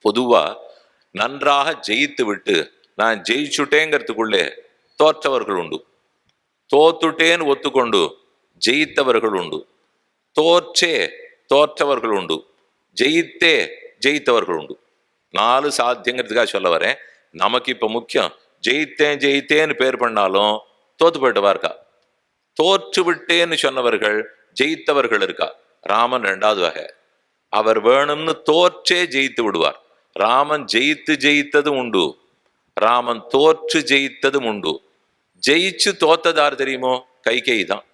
பொதுவா நன்றாக ஜெயித்து விட்டு நான் ஜெயிச்சுட்டேங்கிறதுக்குள்ளே தோற்றவர்கள் உண்டு. தோத்துட்டேன்னு ஒத்துக்கொண்டு ஜெயித்தவர்கள் உண்டு. தோற்றே தோற்றவர்கள் உண்டு. ஜெயித்தே ஜெயித்தவர்கள் உண்டு. 4 சாத்தியங்கிறதுக்காக சொல்ல வரேன். நமக்கு இப்ப முக்கியம் ஜெயித்தேன் ஜெயித்தேன்னு பேர் பண்ணாலும் தோத்து போயிட்டவா இருக்கா. தோற்று விட்டேன்னு சொன்னவர்கள் ஜெயித்தவர்கள் இருக்கா. ராமன் 2வது வகை. அவர் வேணும்னு தோற்றே ஜெயித்து விடுவார். ராமன் ஜெயித்து ஜெயித்ததும் உண்டு, ராமன் தோற்று ஜெயித்ததும் உண்டு. ஜெயிச்சு தோத்ததார் தெரியுமோ? கைகேயி தான்.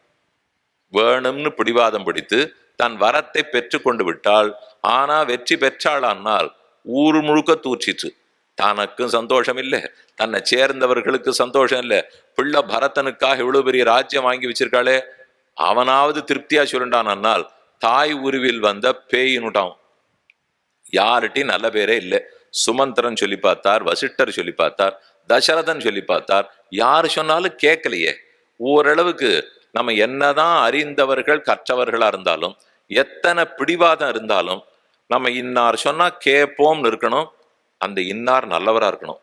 வேணும்னு பிடிவாதம் பிடித்து தன் வரத்தை பெற்று கொண்டு விட்டாள். ஆனா வெற்றி பெற்றாளானால் ஊர் முழுக்க தூற்றிற்று. தனக்கும் சந்தோஷம் இல்லை, தன்னை சேர்ந்தவர்களுக்கு சந்தோஷம் இல்லை. பிள்ளை பரதனுக்காக இவ்வளவு பெரிய ராஜ்யம் வாங்கி வச்சிருக்காளே, அவனாவது திருப்தியா சொல்லிட்டானால் தாய் உருவில் வந்த பேயினுட்டான். யார்கிட்டையும் நல்ல பேரே இல்லை. சுமந்திரன் சொல்லி பார்த்தார், வசிஷ்டர் சொல்லி பார்த்தார், தசரதன் சொல்லி பார்த்தார், யாரு சொன்னாலும் கேட்கலையே. ஓரளவுக்கு நம்ம என்னதான் அறிந்தவர்கள் கற்றவர்களா இருந்தாலும், எத்தனை பிடிவாதம் இருந்தாலும், நம்ம இன்னார் சொன்னா கேட்போம்னு இருக்கணும். அந்த இன்னார் நல்லவரா இருக்கணும்.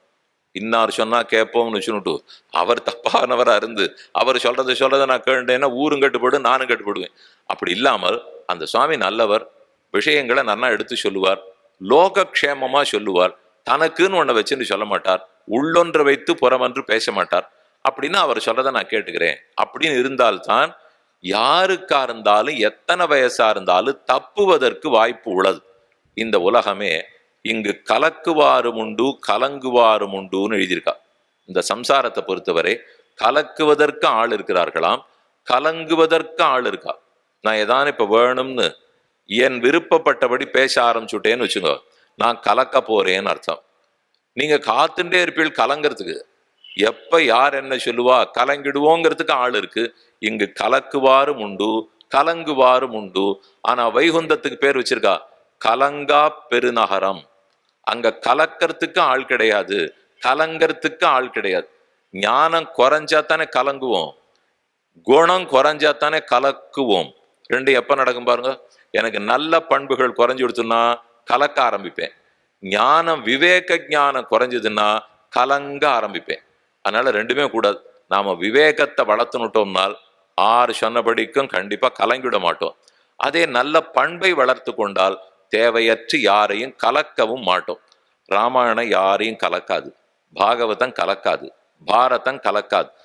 இன்னார் சொன்னா கேட்போம்னு வச்சுட்டு அவர் தப்பானவரா இருந்து அவர் சொல்றதை நான் கேட்டேன்னா ஊரும் கட்டுப்படும், நானும் கட்டுப்படுவேன். அப்படி இல்லாமல் அந்த சுவாமி நல்லவர், விஷயங்களை நன்னா எடுத்து சொல்லுவார், லோகக்ஷேமமா சொல்லுவார். தனக்குன்னு ஒன்றை வச்சுன்னு சொல்ல மாட்டார், உள்ளொன்றை வைத்து புறமன்று பேச மாட்டார். அப்படின்னு அவர் சொல்றதை நான் கேட்டுக்கிறேன் அப்படின்னு இருந்தால்தான் யாருக்கா இருந்தாலும் எத்தனை வயசா இருந்தாலும் தப்புவதற்கு வாய்ப்பு உள்ளது. இந்த உலகமே இங்கு கலக்குவாரும் உண்டு கலங்குவாரும் உண்டுன்னு எழுதியிருக்கா. இந்த சம்சாரத்தை பொறுத்தவரை கலக்குவதற்கு ஆள் இருக்கிறார்களாம், கலங்குவதற்கு ஆள் இருக்கா. நான் ஏதான் இப்ப வேணும்னு என் விருப்பப்பட்டபடி பேச ஆரம்பிச்சுட்டேன்னு வச்சுங்க, நான் கலக்க போறேன்னு அர்த்தம். நீங்க காத்துட்டே இருப்பீள் கலங்கிறதுக்கு. எப்ப யார் என்ன சொல்லுவா கலங்கிடுவோங்கிறதுக்கு ஆள் இருக்கு. இங்கு கலக்குவாரும் உண்டு கலங்குவாரும் உண்டு. ஆனா வைகுந்தத்துக்கு பேர் வச்சிருக்கா கலங்கா பெருநகரம். அங்க கலக்கிறதுக்கு ஆள் கிடையாது, கலங்கிறதுக்கு ஆள் கிடையாது. ஞானம் குறைஞ்சா தானே கலங்குவோம், குணம் குறைஞ்சா தானே கலக்குவோம். ரெண்டு எப்ப நடக்கும் பாருங்க. எனக்கு நல்ல பண்புகள் குறைஞ்சு கொடுத்துன்னா கலக்க ஆரம்பிப்பேன். ஞானம் விவேக ஞானம் குறைஞ்சதுன்னா கலங்க ஆரம்பிப்பேன். அதனால ரெண்டுமே கூடாது. நாம விவேகத்தை வளர்த்துனுட்டோம்னால் ஆறு சொன்னபடிக்கும் கண்டிப்பா கலங்கிவிட மாட்டோம். அதே நல்ல பண்பை வளர்த்து கொண்டால் தேவையற்று யாரையும் கலக்கவும் மாட்டோம். ராமாயணம் யாரையும் கலக்காது, பாகவதம் கலக்காது, பாரதம் கலக்காது.